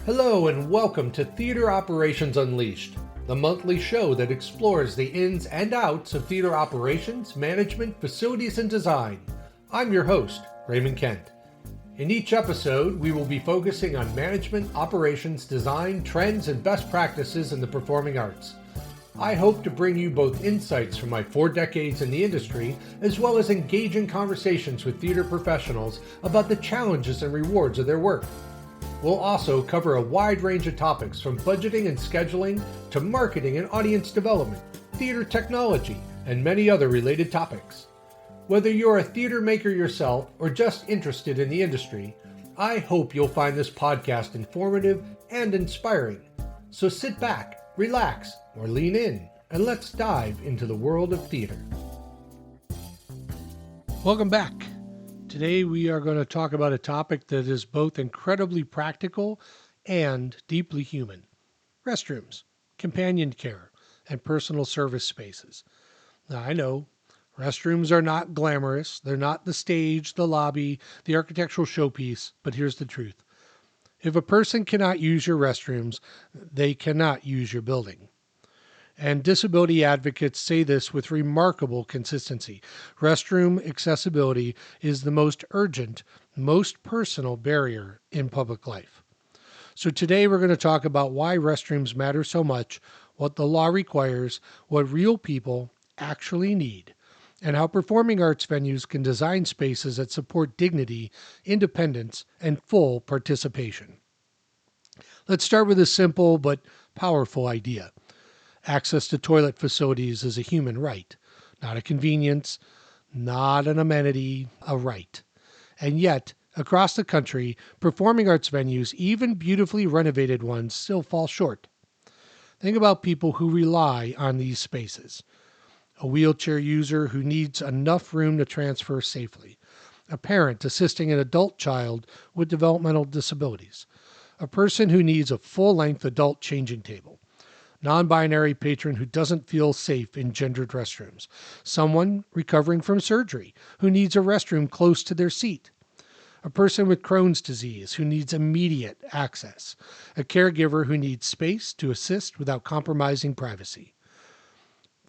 Hello and welcome to Theater Operations Unleashed, the monthly show that explores the ins and outs of theater operations, management, facilities, and design. I'm your host, Raymond Kent. In each episode, we will be focusing on management, operations, design, trends, and best practices in the performing arts. I hope to bring you both insights from my 4 decades in the industry, as well as engaging conversations with theater professionals about the challenges and rewards of their work. We'll also cover a wide range of topics from budgeting and scheduling to marketing and audience development, theater technology, and many other related topics. Whether you're a theater maker yourself or just interested in the industry, I hope you'll find this podcast informative and inspiring. So sit back, relax, or lean in, and let's dive into the world of theater. Welcome back. Today we are going to talk about a topic that is both incredibly practical and deeply human. Restrooms, companion care, and personal service spaces. Now I know, restrooms are not glamorous. They're not the stage, the lobby, the architectural showpiece, but here's the truth. If a person cannot use your restrooms, they cannot use your building. And disability advocates say this with remarkable consistency. Restroom accessibility is the most urgent, most personal barrier in public life. So today we're going to talk about why restrooms matter so much, what the law requires, what real people actually need, and how performing arts venues can design spaces that support dignity, independence, and full participation. Let's start with a simple but powerful idea. Access to toilet facilities is a human right, not a convenience, not an amenity, a right. And yet, across the country, performing arts venues, even beautifully renovated ones, still fall short. Think about people who rely on these spaces. A wheelchair user who needs enough room to transfer safely. A parent assisting an adult child with developmental disabilities. A person who needs a full-length adult changing table. Non-binary patron who doesn't feel safe in gendered restrooms. Someone recovering from surgery who needs a restroom close to their seat. A person with Crohn's disease who needs immediate access. A caregiver who needs space to assist without compromising privacy.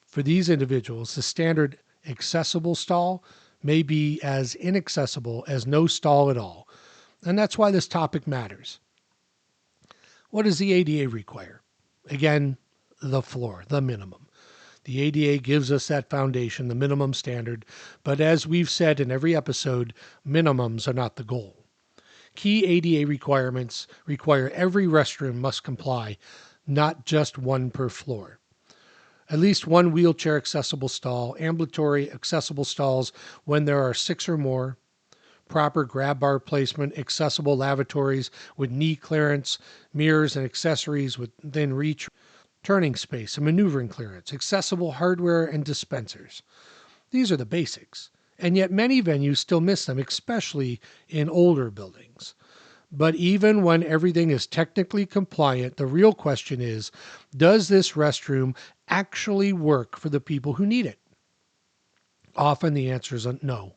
For these individuals, the standard accessible stall may be as inaccessible as no stall at all. And that's why this topic matters. What does the ADA require? Again, the floor, the minimum. The ADA gives us that foundation, the minimum standard, but as we've said in every episode, minimums are not the goal. Key ADA requirements require every restroom must comply, not just one per floor. At least one wheelchair accessible stall, ambulatory accessible stalls when there are 6 or more, proper grab bar placement, accessible lavatories with knee clearance, mirrors and accessories within reach, turning space and maneuvering clearance, accessible hardware and dispensers. These are the basics, and yet many venues still miss them, especially in older buildings. But even when everything is technically compliant, the real question is, does this restroom actually work for the people who need it? Often the answer is no.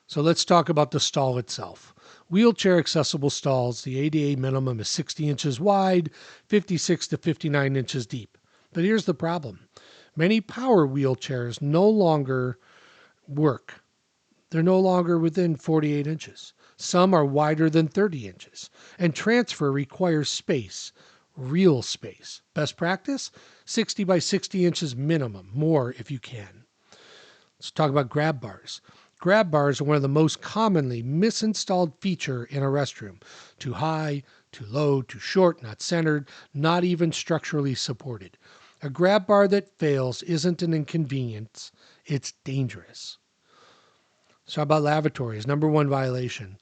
So let's talk about the stall itself. Wheelchair accessible stalls, the ADA minimum is 60 inches wide, 56 to 59 inches deep. But here's the problem. Many power wheelchairs no longer work. They're no longer within 48 inches. Some are wider than 30 inches. And transfer requires space, real space. Best practice? 60 by 60 inches minimum, more if you can. Let's talk about grab bars. Grab bars are one of the most commonly misinstalled feature in a restroom. Too high, too low, too short, not centered, not even structurally supported. A grab bar that fails isn't an inconvenience, it's dangerous. So how about lavatories? Number 1 violation.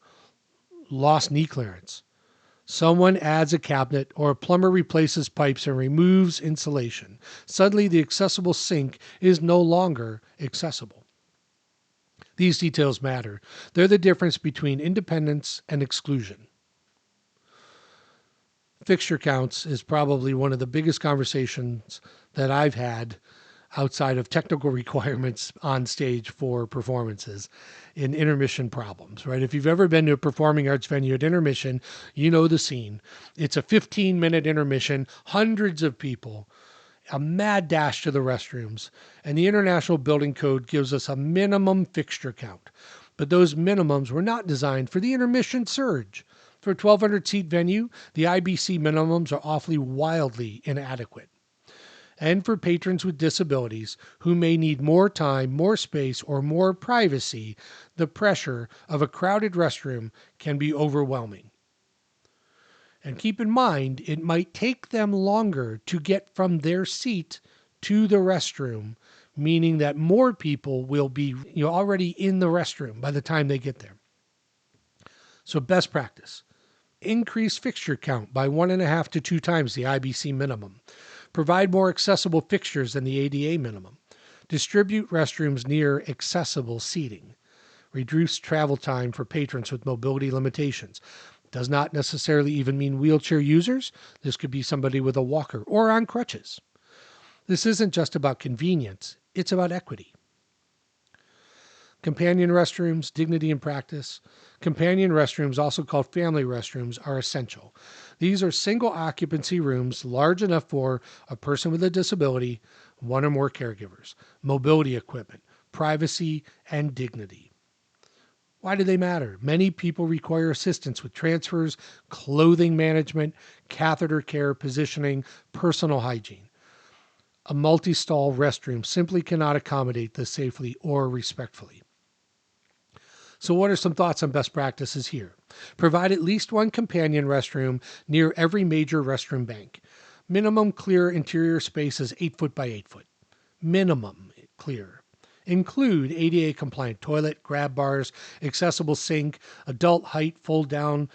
Lost knee clearance. Someone adds a cabinet or a plumber replaces pipes and removes insulation. Suddenly the accessible sink is no longer accessible. These details matter. They're the difference between independence and exclusion. Fixture counts is probably one of the biggest conversations that I've had outside of technical requirements on stage for performances in intermission problems, right? If you've ever been to a performing arts venue at intermission, you know the scene. It's a 15-minute intermission, hundreds of people, a mad dash to the restrooms, and the International Building Code gives us a minimum fixture count. But those minimums were not designed for the intermission surge. For a 1,200 seat venue, the IBC minimums are awfully wildly inadequate. And for patrons with disabilities who may need more time, more space, or more privacy, the pressure of a crowded restroom can be overwhelming. And keep in mind, it might take them longer to get from their seat to the restroom, meaning that more people will be already in the restroom by the time they get there. So best practice. Increase fixture count by 1.5 to 2 times the IBC minimum. Provide more accessible fixtures than the ADA minimum. Distribute restrooms near accessible seating. Reduce travel time for patrons with mobility limitations. Does not necessarily even mean wheelchair users. This could be somebody with a walker or on crutches. This isn't just about convenience, it's about equity. Companion restrooms, dignity in practice. Companion restrooms, also called family restrooms, are essential. These are single occupancy rooms large enough for a person with a disability, one or more caregivers, mobility equipment, privacy, and dignity. Why do they matter? Many people require assistance with transfers, clothing management, catheter care, positioning, personal hygiene. A multi-stall restroom simply cannot accommodate this safely or respectfully. So what are some thoughts on best practices here? Provide at least one companion restroom near every major restroom bank. Minimum clear interior space is 8 foot by 8 foot. Minimum clear. Include ADA compliant toilet, grab bars, accessible sink, adult height fold down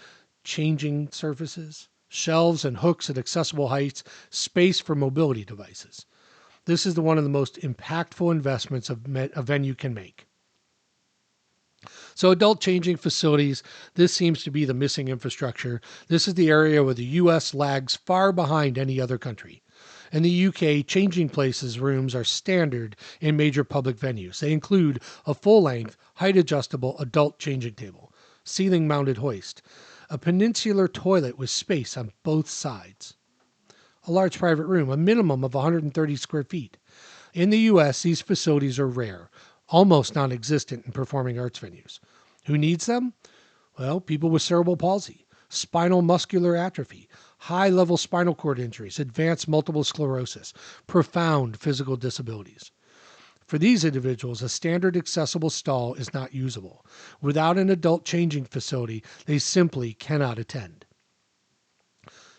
changing surfaces, shelves and hooks at accessible heights, space for mobility devices. This is one of the most impactful investments a venue can make. So adult changing facilities, this seems to be the missing infrastructure. This is the area where the U.S. lags far behind any other country. In the UK, changing places rooms are standard in major public venues. They include a full-length, height-adjustable adult changing table, ceiling-mounted hoist, a peninsular toilet with space on both sides, a large private room, a minimum of 130 square feet. In the U.S., these facilities are rare, almost non-existent in performing arts venues. Who needs them? Well, people with cerebral palsy, spinal muscular atrophy, high-level spinal cord injuries, advanced multiple sclerosis, profound physical disabilities. For these individuals, a standard accessible stall is not usable. Without an adult changing facility, they simply cannot attend.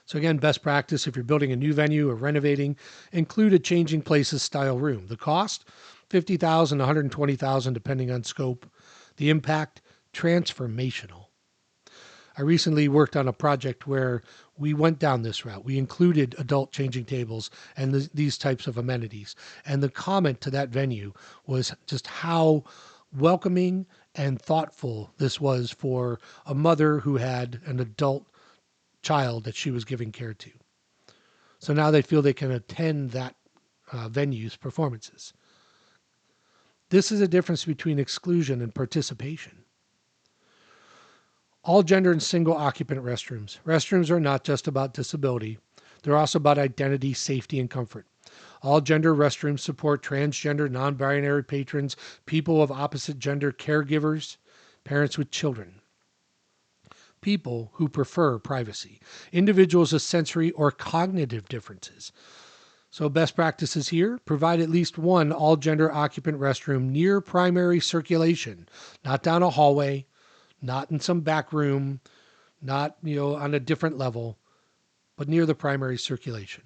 So again, best practice if you're building a new venue or renovating, include a changing places style room. The cost, $50,000 to $120,000 depending on scope. The impact, transformational. I recently worked on a project where we went down this route. We included adult changing tables and these types of amenities. And the comment to that venue was just how welcoming and thoughtful this was for a mother who had an adult child that she was giving care to. So now they feel they can attend that venue's performances. This is a difference between exclusion and participation. All gender and single occupant restrooms. Restrooms are not just about disability. They're also about identity, safety, and comfort. All gender restrooms support transgender, non-binary patrons, people of opposite gender, caregivers, parents with children. People who prefer privacy, individuals with sensory or cognitive differences. So best practices here, provide at least one all-gender occupant restroom near primary circulation, not down a hallway, not in some back room, not on a different level, but near the primary circulation.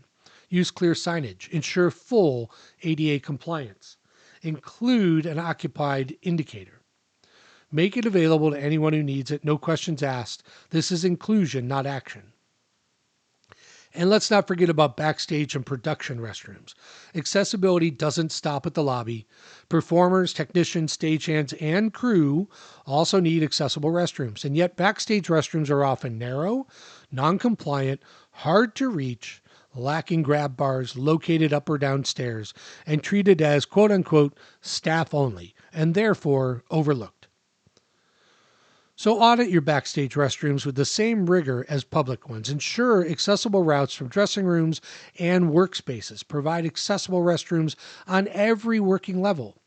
Use clear signage. Ensure full ADA compliance. Include an occupied indicator. Make it available to anyone who needs it. No questions asked. This is inclusion, not action. And let's not forget about backstage and production restrooms. Accessibility doesn't stop at the lobby. Performers, technicians, stagehands, and crew also need accessible restrooms. And yet backstage restrooms are often narrow, non-compliant, hard to reach, lacking grab bars, located up or downstairs, and treated as quote-unquote staff only, and therefore overlooked. So audit your backstage restrooms with the same rigor as public ones. Ensure accessible routes from dressing rooms and workspaces. Provide accessible restrooms on every working level.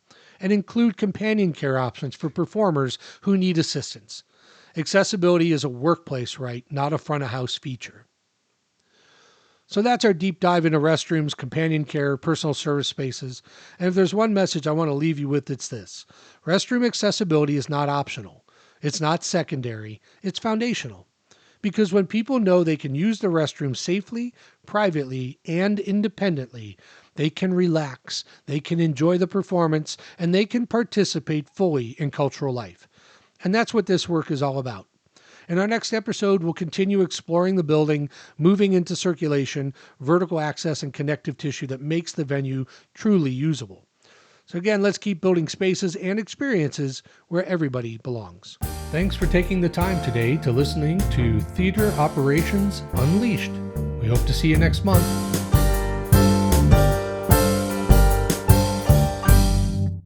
And include companion care options for performers who need assistance. Accessibility is a workplace right, not a front-of-house feature. So that's our deep dive into restrooms, companion care, personal service spaces. And if there's one message I want to leave you with, it's this. Restroom accessibility is not optional. It's not secondary. It's foundational. Because when people know they can use the restroom safely, privately, and independently, they can relax, they can enjoy the performance, and they can participate fully in cultural life. And that's what this work is all about. In our next episode, we'll continue exploring the building, moving into circulation, vertical access, and connective tissue that makes the venue truly usable. So again, let's keep building spaces and experiences where everybody belongs. Thanks for taking the time today to listening to Theater Operations Unleashed. We hope to see you next month.